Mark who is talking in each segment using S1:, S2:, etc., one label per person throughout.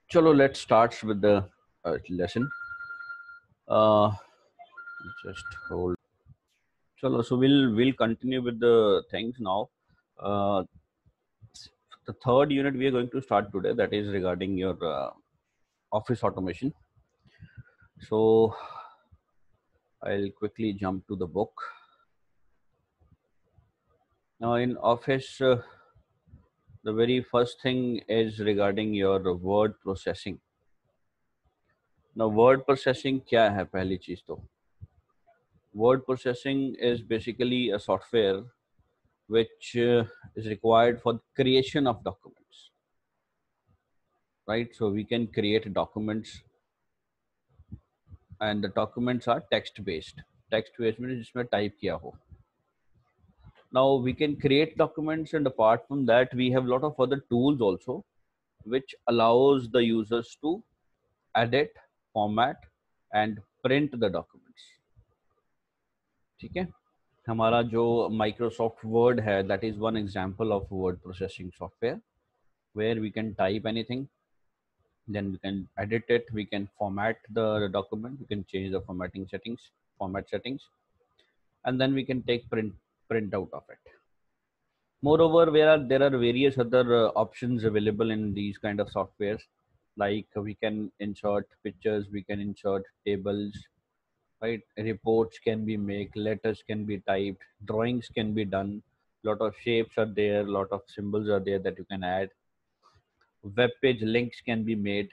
S1: Chalo, let's start with the lesson. Uh, just hold. Chalo, so we'll continue with the things now. Uh, the third unit we are going to start today, that is regarding your office automation. So I'll quickly jump to the book. Now in office, the very first thing is regarding your word processing. Now word processing क्या है पहली चीज तो word processing is basically a software which is required for creation of documents, right? So we can create documents, and the documents are text based. Text based means जिसमें type किया हो. Now we can create documents, and apart from that we have a lot of other tools also which allows the users to edit, format and print the documents. ठीक है. हमारा जो Microsoft Word है, that is one example of word processing software where we can type anything, then we can edit it, we can format the document, we can change the format settings, and then we can take print out of it. Moreover, there are various other options available in these kind of softwares, like we can insert pictures, we can insert tables, right? Reports can be made, letters can be typed, drawings can be done, lot of shapes are there, lot of symbols are there that you can add, web page links can be made.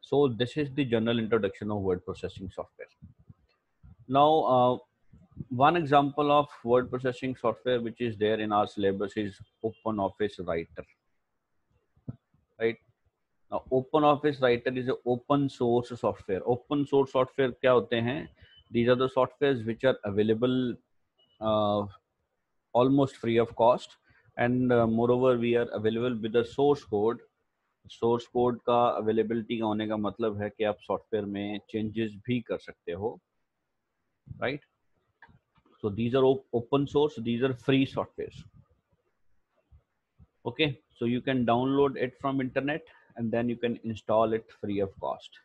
S1: So this is the general introduction of word processing software. Now, one example of word processing software which is there in our syllabus is OpenOffice Writer, right? Now, OpenOffice Writer is an open source software. Open source software क्या होते हैं? These are the softwares which are available almost free of cost, and moreover we are available with the source code. Source code का availability का होने का मतलब है कि आप सॉफ्टवेयर में चेंजेस भी कर सकते हो, right? So these are open source, these are free software. Okay, so you can download it from internet and then you can install it free of cost.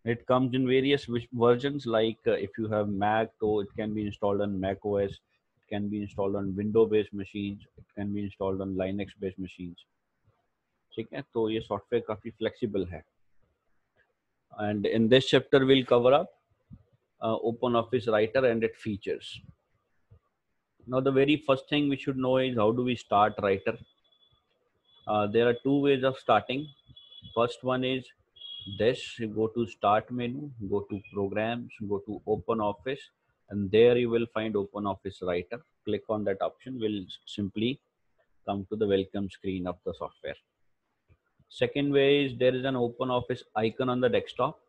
S1: It comes in various versions, like if you have Mac, so it can be installed on Mac OS, it can be installed on Windows based machines, it can be installed on Linux based machines. ठीक है, तो ये software काफी flexible है. And in this chapter we'll cover up OpenOffice Writer and its features. Now the very first thing we should know is how do we start Writer. There are two ways of starting. First one is this: you go to Start menu, go to Programs, go to OpenOffice, and there you will find OpenOffice Writer. Click on that option, will simply come to the welcome screen of the software. Second way is there is an OpenOffice icon on the desktop.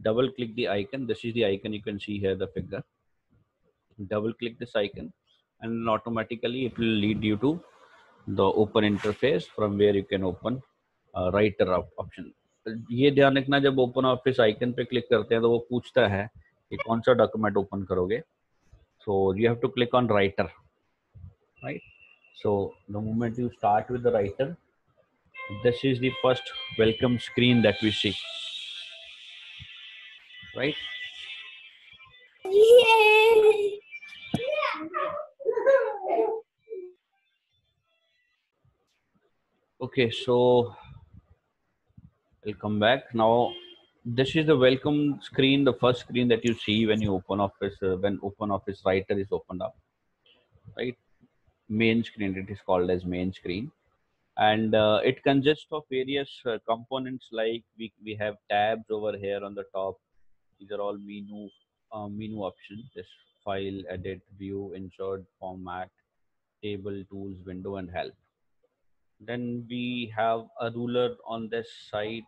S1: Double click the icon. This is the icon you can see here, the figure. Double click this icon and automatically it will lead you to the open interface from where you can open writer option. ये ध्यान रखना, जब open office icon पे click करते हैं तो वो पूछता है कि कौन सा डॉक्यूमेंट ओपन करोगे. So you have to click on writer, right? So the moment you start with the writer, this is the first welcome screen that we see, right? Okay, so I'll come back now. This is the welcome screen, the first screen that you see when you open Office, when OpenOffice Writer is opened up, right? Main screen, it is called as main screen, and it consists of various components, like we have tabs over here on the top. These are all menu options: this file, edit, view, insert, format, table, tools, window, and help. Then we have a ruler on this side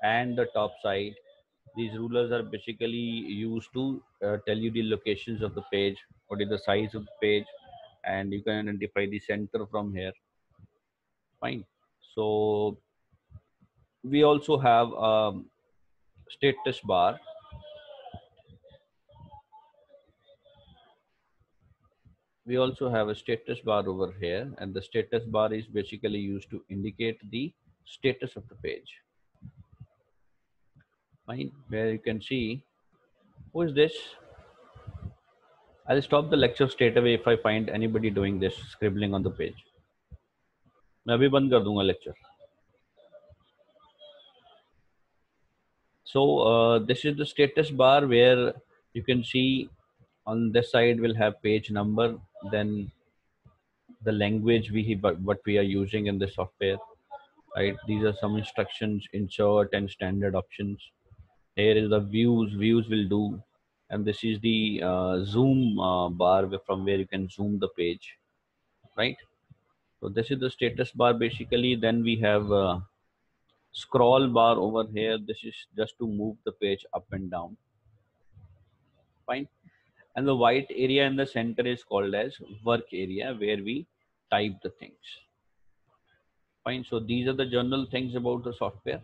S1: and the top side. These rulers are basically used to tell you the locations of the page, what is the size of the page, and you can identify the center from here. Fine. So we also have a status bar. We also have a status bar over here, and the status bar is basically used to indicate the status of the page. fine, where you can see who is this. I'll stop the lecture straight away if I find anybody doing this scribbling on the page. मैं अभी बंद कर दूंगा lecture. So this is the status bar where you can see on this side will have page number, then the language what we are using in the software, right? These are some instructions, insert and standard options. Here is the views will do, and this is the zoom bar from where you can zoom the page, right? So this is the status bar basically. Then we have scroll bar over here. This is just to move the page up and down, fine. And the white area in the center is called as work area, where we type the things, fine. So these are the general things about the software.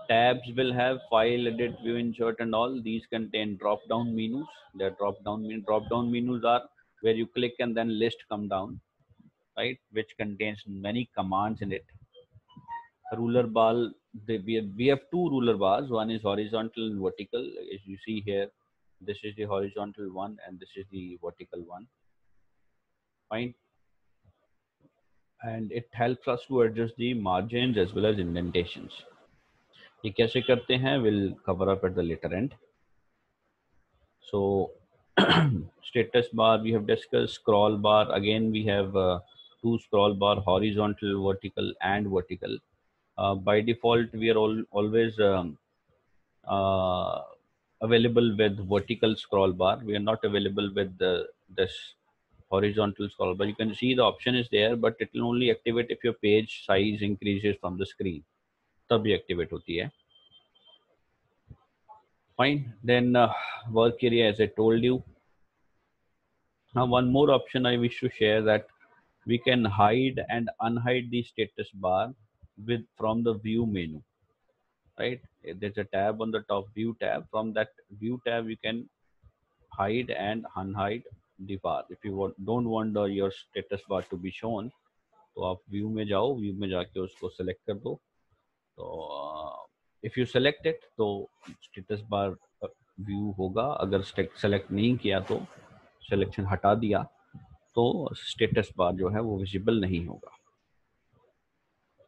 S1: Tabs will have file, edit, view, insert, and all. These contain drop down menus. The drop down menus are where you click and then list come down, right, which contains many commands in it. Ruler bar, we have two ruler bars. One is horizontal and vertical. As you see here, this is the horizontal one and this is the vertical one, fine. And it helps us to adjust the margins as well as indentations. ये कैसे करते हैं, we'll cover up at the later end. So status bar we have discussed. Scroll bar, again we have two scroll bar, horizontal, vertical, and vertical. By default we are always uh, available with vertical scroll bar. We are not available with this horizontal scroll bar. You can see the option is there, but it will only activate if your page size increases from the screen. तब ये activate होती है. Fine. Then work area, as I told you. Now one more option I wish to share, that we can hide and unhide the status bar from the view menu, right? There's a tab on the top, view tab. From that view tab you can hide and unhide the bar. If you don't want your status bar to be shown, तो आप view में जाओ, view में जाके उसको select कर दो. तो इफ यू सेलेक्ट इट तो स्टेटस बार व्यू होगा. अगर सेलेक्ट नहीं किया तो सिलेक्शन हटा दिया तो स्टेटस बार जो है वो विजिबल नहीं होगा,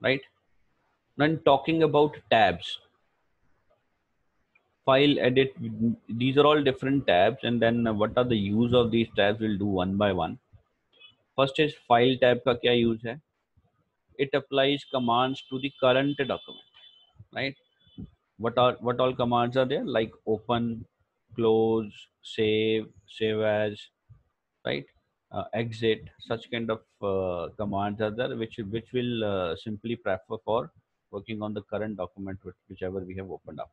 S1: right. When talking about tabs, file, edit, these are all different tabs, and then what are the use of these tabs, we'll do one by one. First is file tab का क्या use है? It applies commands to the current document, right? What all commands are there, like open, close, save as, right? Exit, such kind of commands are there, which will simply prefer for working on the current document whichever we have opened up.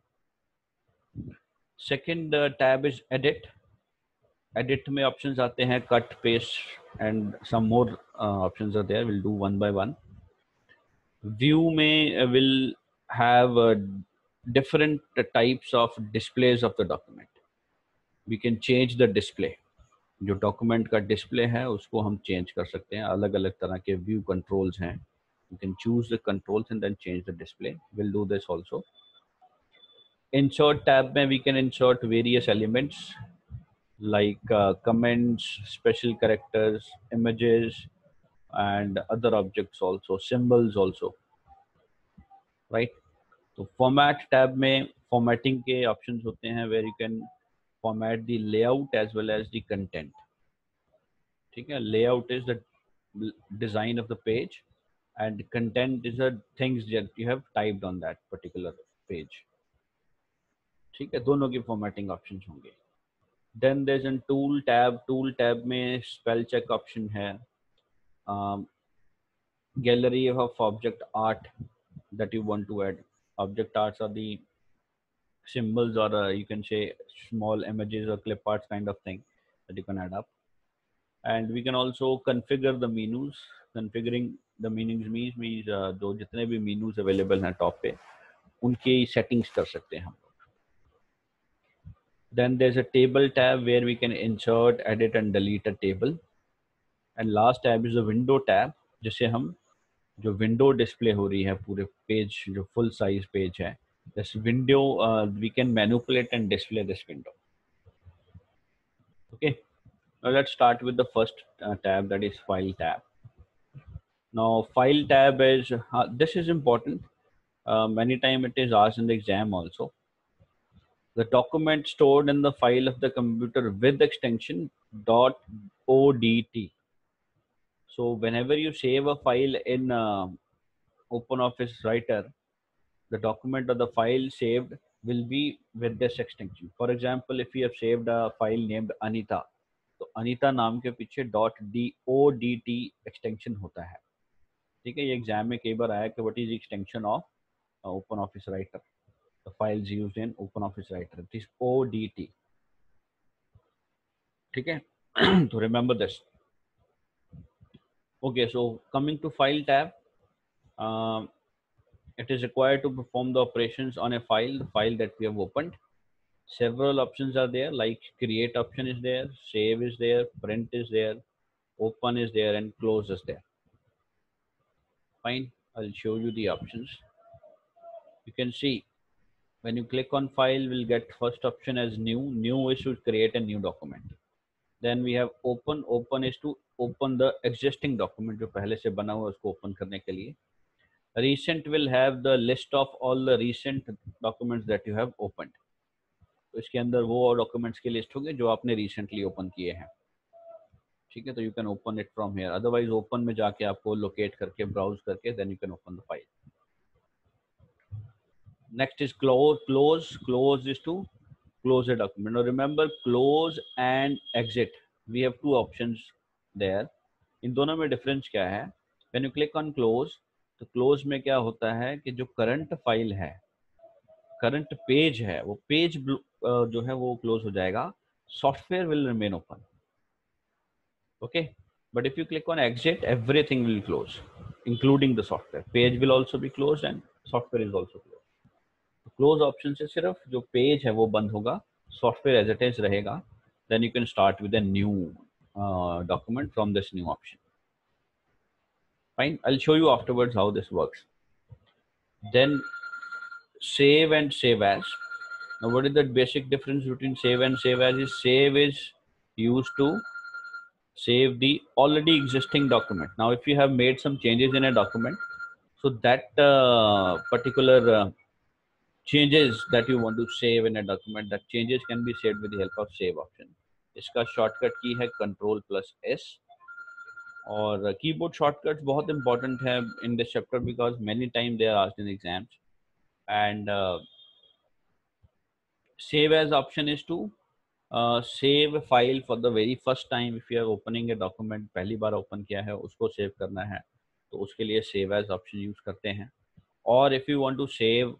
S1: Second tab is edit. Edit में options आते हैं cut, paste, and some more options are there. We'll do one by one. View में will have different types of displays of the document. We can change the display. जो document का display है उसको हम change कर सकते हैं. अलग अलग तरह के व्यू कंट्रोल्स हैं. You can choose the controls and then change the display. We'll do this also. Insert tab में we can insert various elements like comments, special characters, images, and other objects also, symbols also, right? तो format tab में formatting के options होते हैं where you can format the layout as well as the content. ठीक है, layout is the design of the page and content is the things that you have typed on that particular page. ठीक है, दोनों की formatting options होंगे. Then there's a tool tab में spell check option है. Gallery of object art that you want to add. Object arts are the symbols or you can say small images or clip arts kind of thing that you can add up. And we can also configure the menus. Configuring the menus means जो जितने भी menus available हैं top पे उनके settings कर सकते हैं हम. Then there's a table tab where we can insert, edit and delete a table. And last tab is a window tab जिससे हम जो window display हो रही है पूरे page जो full size page है This window, we can manipulate and display this window. Okay. Now let's start with the first tab, that is File tab. Now File tab is, this is important. Many times it is asked in the exam also. The document stored in the file of the computer with extension .odt. So whenever you save a file in OpenOffice Writer, the document or the file saved will be with this extension. For example, if you have saved a file named Anita, तो अनीता नाम के पीछे .dot extension होता है. ठीक है, ये exam में कई बार आया कि what is extension of open office writer. The files used in open office writer, it is ODT. ठीक है. तो remember this. Okay, so coming to File tab, it is required to perform the operations on a file, the file that we have opened. Several options are there, like create option is there, save is there, print is there, open is there, and close is there. Fine, I'll show you the options. You can see when you click on file, we'll get first option as new. New is to create a new document. Then we have open. Open is to open the existing document जो पहले से बना हुआ है उसको open करने के लिए. Recent will have the list of all the recent documents that you have opened. तो इसके अंदर वो डॉक्यूमेंट्स की लिस्ट होगी जो आपने रिसेंटली ओपन किए हैं. ठीक है, तो you can open it from here. Otherwise open में जाके आपको लोकेट करके ब्राउज करके then you can open the file. Next is close. Close is to close a document. Now remember, close and exit, we have two options there. इन दोनों में difference क्या है? When you click on close, तो close में क्या होता है कि जो करंट फाइल है, करंट पेज है, वो पेज जो है वो क्लोज हो जाएगा. Software will remain open. Okay, but if you click on exit, everything will close including the software. Page will also be close and software is also close. Close option से सिर्फ जो page है वो बंद होगा, software as it is रहेगा. Then you can start with a new document from this new option. Fine, I'll show you afterwards how this works. Then save and save as. Now what is the basic difference between save and save as? Is save is used to save the already existing document. Now if you have made some changes in a document, so that particular changes that you want to save in a document, that changes can be saved with the help of save option. इसका shortcut की है Ctrl+S. और keyboard shortcuts बहुत important है in this chapter because many time they are asked in exams. And save as option is to save file for the very first time. If you are opening a document, पहली बार open किया है, उसको save करना है, तो उसके लिए save as option use करते हैं. और if you want to save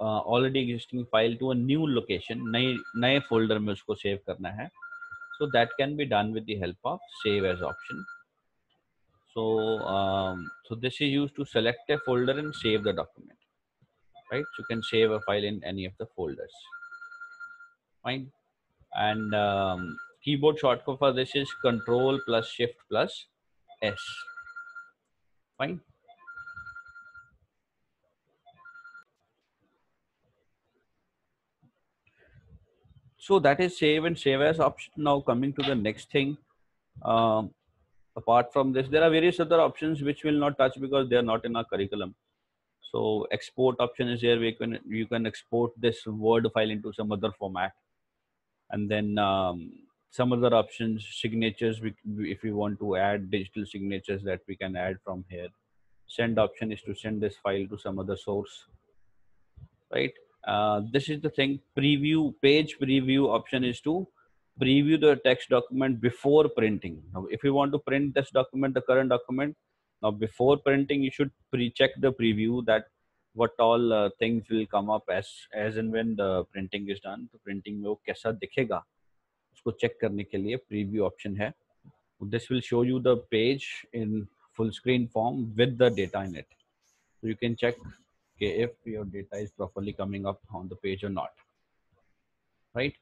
S1: already existing file to a new location, नए फोल्डर में उसको सेव करना है, so that can be done with the help of save as option. So this is used to select a folder and save the document, right? So you can save a file in any of the folders. Fine. And keyboard shortcut for this is Ctrl+Shift+S. Fine. So that is save and save as option. Now coming to the next thing, apart from this, there are various other options which will not touch because they are not in our curriculum. So export option is here. You can export this Word file into some other format. And then some other options, signatures, if we want to add digital signatures, that we can add from here. Send option is to send this file to some other source, right? This is the thing. Preview, page preview option is to preview the text document before printing. Now if you want to print this document, the current document, now before printing you should check the preview that what all things will come up as and when the printing is done. तो printing में वो कैसा दिखेगा उसको check करने के लिए preview option है. This will show you the page in full screen form with the data in it. So you can check if your data is properly coming up on the page or not, right?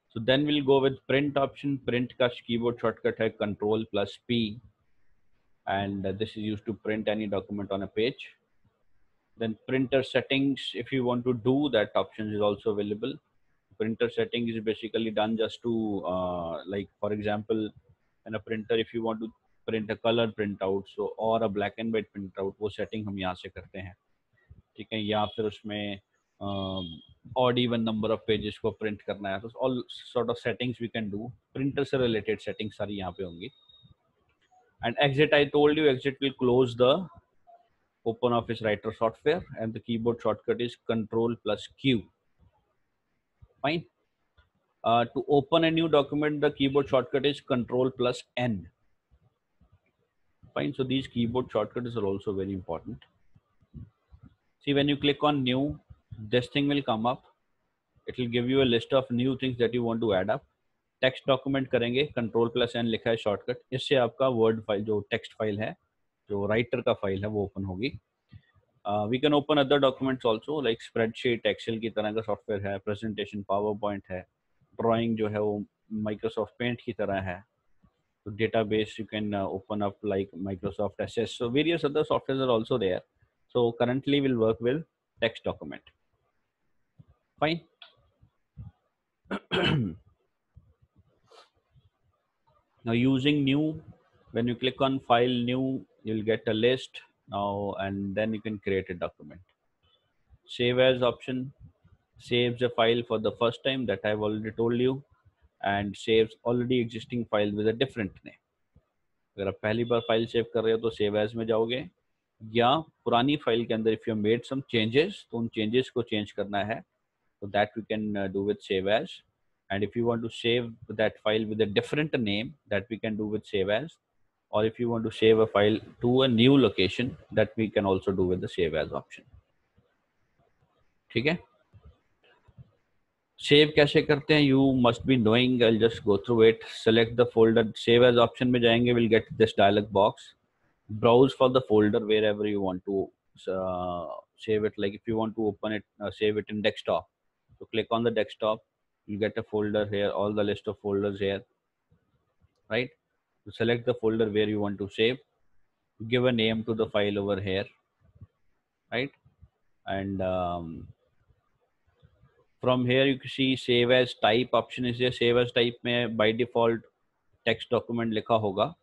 S1: So then we'll go with print option. Print का keyboard shortcut है Ctrl+P, and this is used to print any document on a page. Then printer settings, if you want to do that, option is also available. Printer setting is basically done just to like for example, in a printer if you want to print a color printout, so or a black and white printout, वो setting हम यहाँ से करते हैं, ठीक है, या फिर उसमें odd even number of pages को print करना है, तो all sort of settings we can do. Printer से related settings सारी यहाँ पे होंगी. And exit, I told you, exit will close the OpenOffice Writer software, and the keyboard shortcut is Control plus Q. Fine. To open a new document, the keyboard shortcut is Control plus N. Fine. So these keyboard shortcuts are also very important. See, when you click on new, this thing will come up. It will give you a list of new things that you want to add up. Text document करेंगे, control plus N लिखा है shortcut, इससे आपका word file जो text file है, जो writer का file है, वो ओपन होगी. We can open other documents also, like spreadsheet, excel की तरह का सॉफ्टवेयर है, प्रेजेंटेशन पावर पॉइंट है, ड्राइंग जो है वो माइक्रोसॉफ्ट पेंट की तरह है, तो database you can open up like Microsoft SS, so various other software are also there. So currently will work with text document. Fine. Now using new, when you click on file new, you'll get a list now, and then you can create a document. Save as option saves a file for the first time, that I've already told you, and saves already existing file with a different name. अगर आप पहली बार file save कर रहे हो तो save as में जाओगे, या पुरानी फाइल के अंदर if you made some changes, तो उन चेंजेस को चेंज करना है, तो that we can do with save as. And if you want to save that file with a different name, that we can do with save as, or if you want to save a file to a new location, that we can also do with the save as option. ठीक है. Save कैसे करते हैं, you must be knowing. I'll just go through it. Select the folder, save as option में जाएंगे, we'll get this dialog box. Browse for the folder wherever you want to save it. Like if you want to open it, save it in desktop, so click on the desktop, you get a folder here, all the list of folders here, right? So select the folder where you want to save, give a name to the file over here, right? And from here you can see save as type option is there. Save as type में by default text document लिखा होगा,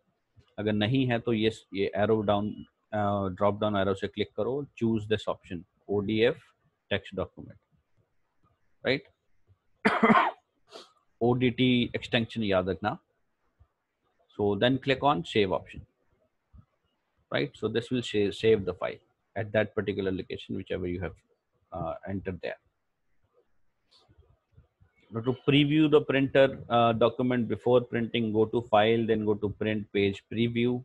S1: अगर नहीं है तो ये arrow down drop down arrow से click करो, choose this option, ODF text document, right? ODT extension याद रखना. So then click on save option, right? So this will save the file at that particular location, whichever you have entered there. Now to preview the printer document before printing, go to file, then go to print page preview.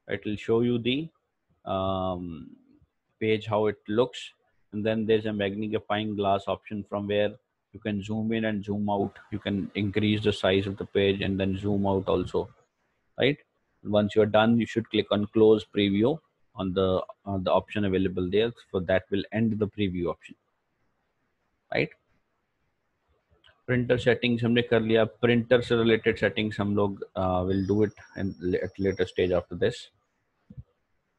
S1: It will show you the page, how it looks. And then there's a magnifying glass option from where you can zoom in and zoom out. You can increase the size of the page and then zoom out also, right? Once you're done, you should click on close preview on the option available there. So that will end the preview option, right? Printer settings हमने कर लिया. Printer से related settings हम लोग will do it at later stage after this.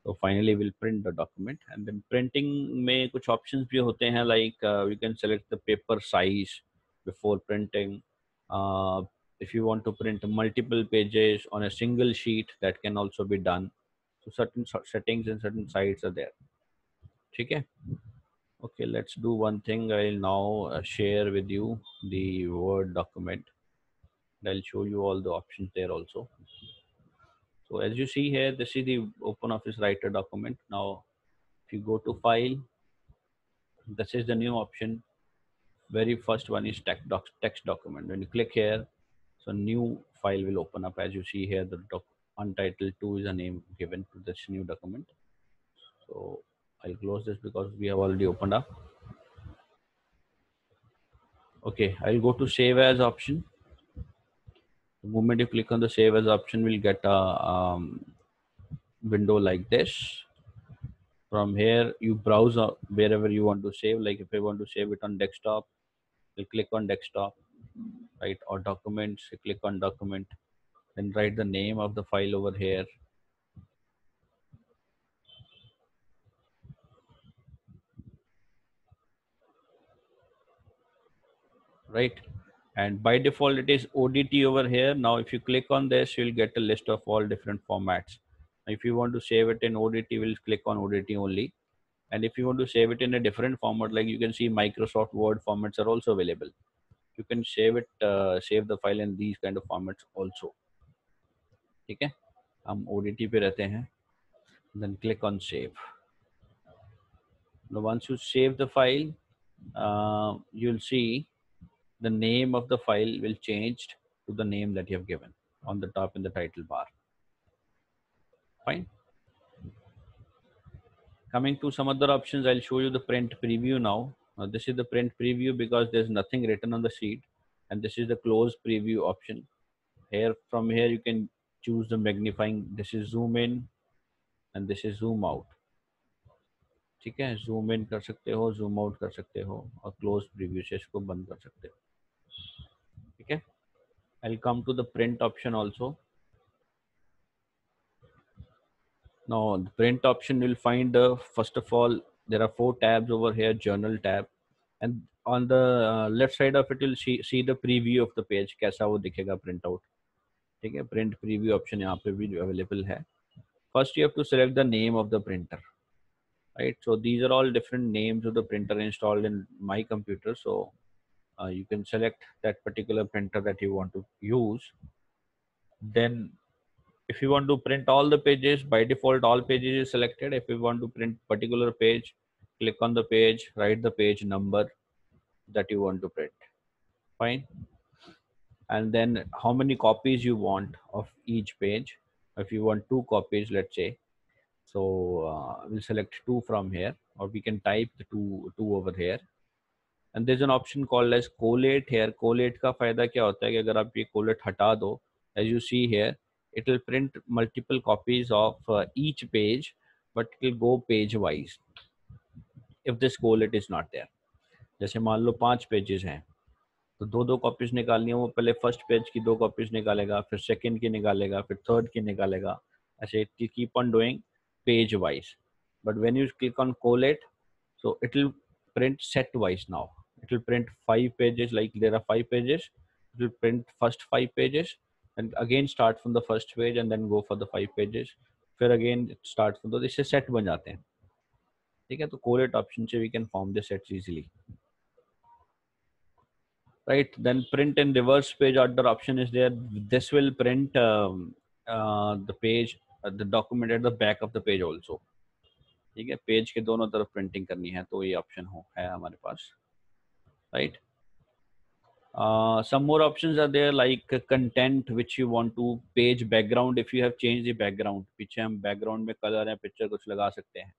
S1: So finally we'll print the document, and then printing में कुछ options भी होते हैं, like we can select the paper size before printing. If you want to print multiple pages on a single sheet, that can also be done. So certain settings and certain sites are there. ठीक है. Okay, let's do one thing. I'll now share with you the Word document. I'll show you all the options there also. So as you see here, this is the OpenOffice Writer document. Now, if you go to File, this is the new option. Very first one is text document. When you click here, so new file will open up. As you see here, the untitled 2 is a name given to this new document. So I'll close this because we have already opened up. Okay, I'll go to Save As option. The moment you click on the Save As option, we'll get a window like this. From here, you browse wherever you want to save. Like if I want to save it on desktop, you click on desktop, right? Or documents, you click on document, then write the name of the file over here. right? And by default it is ODT over here. Now if you click on this, you'll get a list of all different formats. If you want to save it in ODT, we'll click on ODT only. And if you want to save it in a different format, like you can see Microsoft Word formats are also available. You can save it, save the file in these kind of formats also. ठीक है, हम ODT पे रहते हैं. Then click on save. Now once you save the file, you'll see the name of the file will change to the name that you have given on the top in the title bar. Fine. Coming to some other options, I'll show you the print preview now. This is the print preview because there's nothing written on the sheet, and this is the close preview option. Here, from here, you can choose the magnifying. This is zoom in, and this is zoom out. ठीक है, zoom in कर सकते हो, zoom out कर सकते हो, और close preview से इसको बंद कर सकते हो. ठीक है. I'll come to the print option also. Now the print option will find, first of all, there are 4 tabs over here. Journal tab, and on the left side of it you'll see the preview of the page, कैसा वो दिखेगा print out. ठीक है, print preview option यहाँ पे भी available है. First you have to select the name of the printer, right? So these are all different names of the printer installed in my computer. So you can select that particular printer that you want to use. Then if you want to print all the pages, by default all pages is selected. If you want to print particular page, click on the page, write the page number that you want to print. Fine. And then how many copies you want of each page. If you want 2 copies, let's say, so we'll select 2 from here, or we can type the two over here. And there's an option called as collate here. Collate का फायदा क्या होता है कि अगर आप ये collate हटा दो, as you see here, it will print multiple copies of each page, but it will go page wise if this collate is not there. जैसे मान लो 5 पेजेस हैं, तो 2 कॉपीज निकालनी है, वो पहले फर्स्ट पेज की 2 कॉपीज निकालेगा, फिर सेकंड की निकालेगा, फिर थर्ड की निकालेगा, ऐसे keep on doing page wise. But when you click on collate, so it will print set wise now. It will print 5 pages, like there are 5 pages. It will print first 5 pages and again start from the first page and then go for the 5 pages. फिर again start from the, इससे set बन जाते हैं. ठीक है, तो collate option से we can form the sets easily. Right, then print and reverse page order option is there. This will print the page, the document at the back of the page also. ठीक है, page के दोनों तरफ printing करनी है तो ये option है हमारे पास. Right. Some more options are there, like content which you want to, page background. If you have changed the background, पीछे हम background में color या picture कुछ लगा सकते हैं.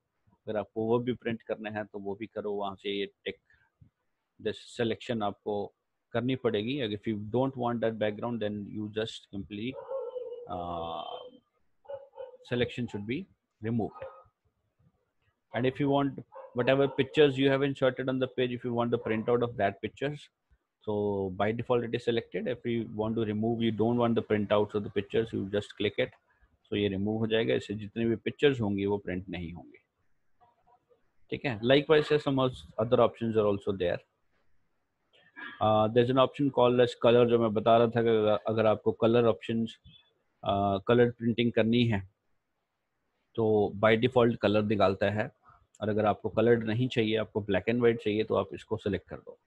S1: अगर आपको वो भी print करने हैं तो वो भी करो, वहाँ से ये टिक this selection आपको करनी पड़ेगी. If you don't want that background, then you just simply selection should be removed. And if you want whatever pictures you have inserted on the page, if you want the printout of that pictures, so by default it is selected. If you want to remove, you don't want the printouts of the pictures, you just click it, so ये remove हो जाएगा. इससे जितने भी pictures होंगी वो print नहीं होंगे. ठीक है. Likewise, some other options are also there. There's an option called as color, जो मैं बता रहा था कि अगर आपको color options, color printing करनी है तो by default color निकालता है, और अगर आपको कलर्ड नहीं चाहिए, आपको ब्लैक एंड वाइट चाहिए, तो आप इसको सेलेक्ट कर दो.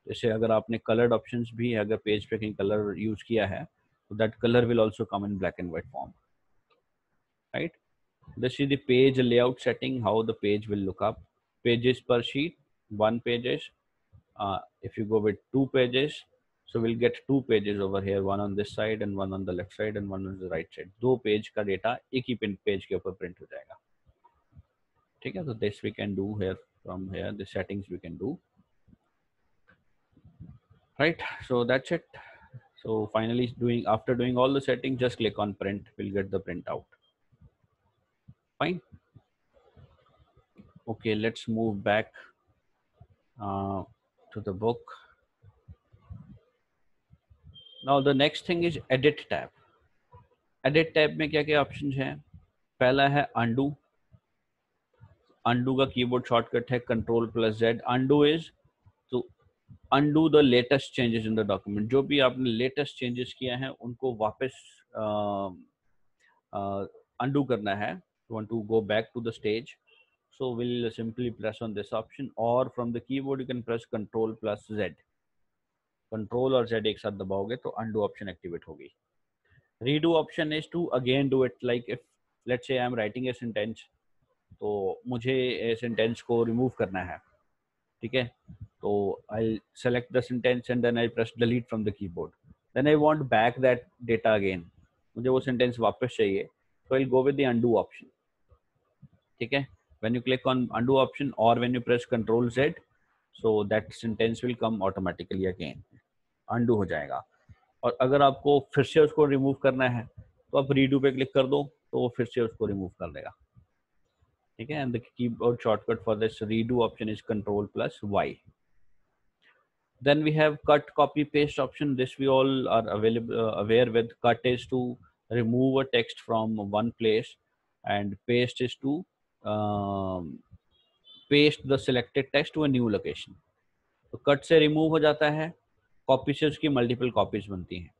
S1: जैसे अगर आपने कलर्ड ऑप्शंस भी है, अगर पेज पे कहीं कलर यूज किया है, तो that colour will also come in black and white form. Right. This is the page layout setting, how the page will look up. Pages पर sheet, 1 pages. If you go with 2 pages, so we'll get 2 pages over here, one on this side and one on the left side and one on the right side. 2 page का data एक ही page के ऊपर print हो जाएगा. ठीक है, तो this we can do here, from here the settings we can do. Right, so that's it. So finally, after doing all the settings, just click on print, we'll get the print out. Fine. Okay, let's move back to the book. Now the next thing is edit tab. Edit tab में क्या क्या options हैं? पहला है undo. Undo का keyboard shortcut है Ctrl+Z. Undo is to undo the latest changes in the document. जो भी आपने latest changes किया है उनको वापस undo करना है. You want to go back to the stage, so we'll simply press on this option, or from the keyboard you can press Control plus Z. Control और Z एक साथ दबाओगे तो undo option activate होगी. Redo option is to again do it, like if let's say I am writing a sentence, तो मुझे sentence को remove करना है, ठीक है, तो I'll select the sentence and then I press delete from the keyboard. Then I want back that data again, मुझे वो sentence वापस चाहिए, so I'll go with the undo option, ठीक है. When you click on undo option or when you press Control Z, so that sentence will come automatically again, undo हो जाएगा. और अगर आपको फिर से उसको रिमूव करना है तो आप रीडू पे क्लिक कर दो तो वो फिर से उसको रिमूव कर देगा, ठीक है. And the keyboard shortcut for this redo option is control plus Y. Then we have cut, copy, paste option. This we all are available aware with. Cut is to remove a text from one place, and paste is to paste the selected text to a new location. तो cut से remove हो जाता है, copy से उसकी multiple copies बनती हैं,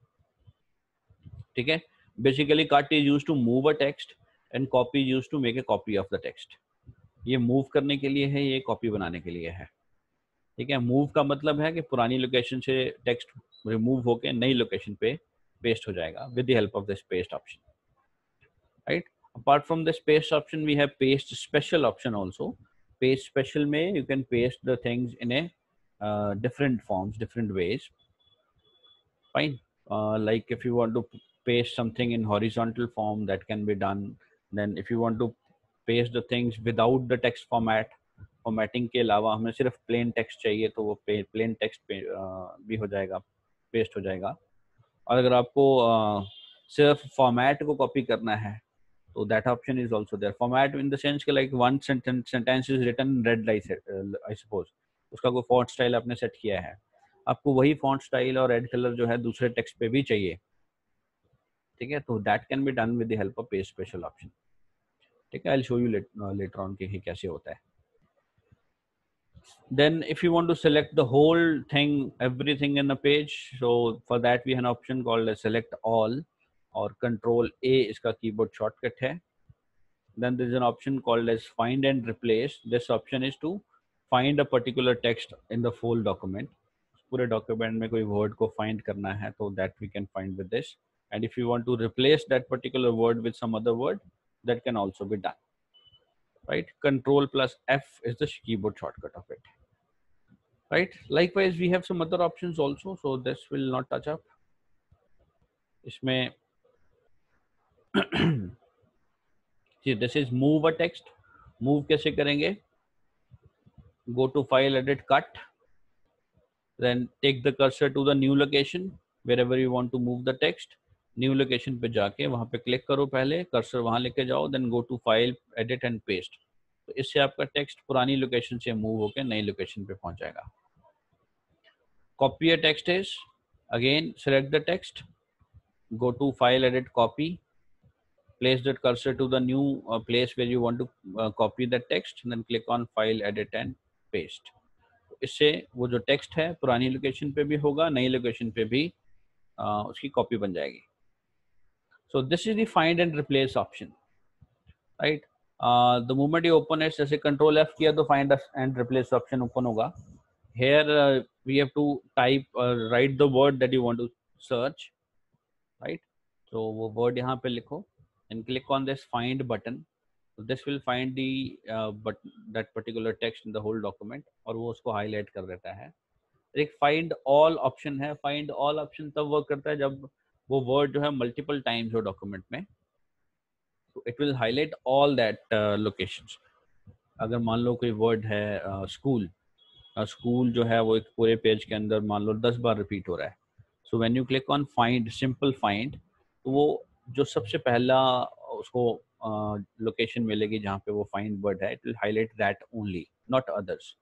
S1: ठीक है. Basically cut is use to move a text and copy is use to make a copy of the text. ये मूव करने के लिए है, ये कॉपी बनाने के लिए है, ठीक है. मूव का मतलब है कि पुरानी लोकेशन से टेक्स्ट रिमूव होकर नई लोकेशन पे पेस्ट हो जाएगा with the help of this paste option, right. Apart from this paste option we have paste special option also. Paste special में you can paste the things in a different forms, different ways, fine. Like if you want to paste something in horizontal form, that can be done. Then if you want to paste the things without the text formatting के अलावा हमें सिर्फ plain text चाहिए तो वो plain text पे भी हो जाएगा, पेस्ट हो जाएगा. और अगर आपको सिर्फ फॉर्मेट को कॉपी करना है तो that option is also there. Format in the sense कि like one sentence is written in red, I suppose. उसका कोई फॉन्ट स्टाइल आपने सेट किया है, आपको वही फॉन्ट स्टाइल और रेड कलर जो है दूसरे टेक्स्ट पे भी चाहिए, ठीक है, तो that can be done with the help of paste special option, ठीक है. I will show you later on कि कैसे होता है. Then if you want to select the whole thing, everything in a page, so for that we have an option called as select all, or Control A इसका keyboard shortcut है. Then there is an option called as find and replace. This option is to find a particular text in the full document. पूरे document में कोई word को find करना है तो that we can find with this. And if you want to replace that particular word with some other word, that can also be done. Right? Control plus F is the keyboard shortcut of it. Right? Likewise, we have some other options also. So this will not touch up. इसमें see, this is move a text. Move कैसे करेंगे? Go to file, edit, cut. Then take the cursor to the new location wherever you want to move the text. New location पे जाके वहाँ पे click करो, पहले cursor वहाँ लेके जाओ, then go to file, edit and paste. तो इससे आपका टेक्स्ट पुरानी लोकेशन से मूव होकर नई लोकेशन पे पहुंच जाएगा. Copy a text is, again select the text, go to file, edit, copy, place that cursor to the new place where you want to copy the text, and then click on file, edit and paste. इससे वो जो text है पुरानी location पे भी होगा, नई location पे भी उसकी कॉपी बन जाएगी. So this is the find and replace option, right. The moment you open it, जैसे कंट्रोल F किया तो find and replace option open होगा. Here we have to type write the word that you want to search, right. So वो word यहाँ पे लिखो and click on this find button. So this will find the but that particular text in the whole document और वो उसको highlight कर देता है. एक find all option है. Find all option तब वर्क करता है जब वो word जो है multiple times हो document में, तो it will highlight all that locations. अगर मान लो कोई word है school, स्कूल जो है वो एक पूरे पेज के अंदर मान लो 10 बार रिपीट हो रहा है. So when you click on find, simple find, तो वो जो सबसे पहला उसको लोकेशन मिलेगी जहाँ पे वो फाइंड वर्ड है, it will highlight that only, not others.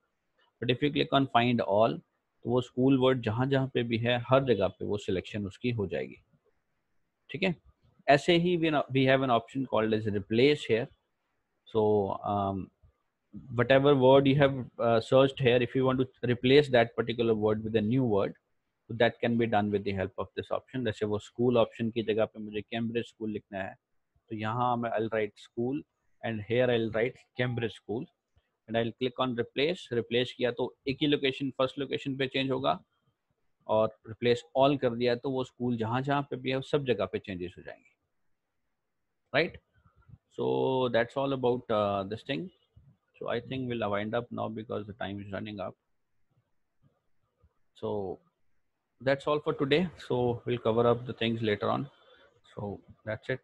S1: But if you click on find all, तो वो स्कूल वर्ड जहाँ जहाँ पे भी है हर जगह पे वो सिलेक्शन उसकी हो जाएगी, ठीक है. ऐसे ही we have an option called as replace here. So whatever word you have searched here, if you want to replace that particular word with a new word, so that can be done with the help of this option. जैसे वो school option की जगह पे मुझे Cambridge school लिखना है, तो यहाँ मैं I'll write school and here I'll write Cambridge school and I'll click on replace. replace किया तो एक ही location first location पे change होगा, और replace all कर दिया तो वो school जहाँ जहाँ पे भी है सब जगह पे changes हो जाएंगे, right? So that's all about this thing. So I think we'll wind up now because the time is running up. So that's all for today. So we'll cover up the things later on. So that's it.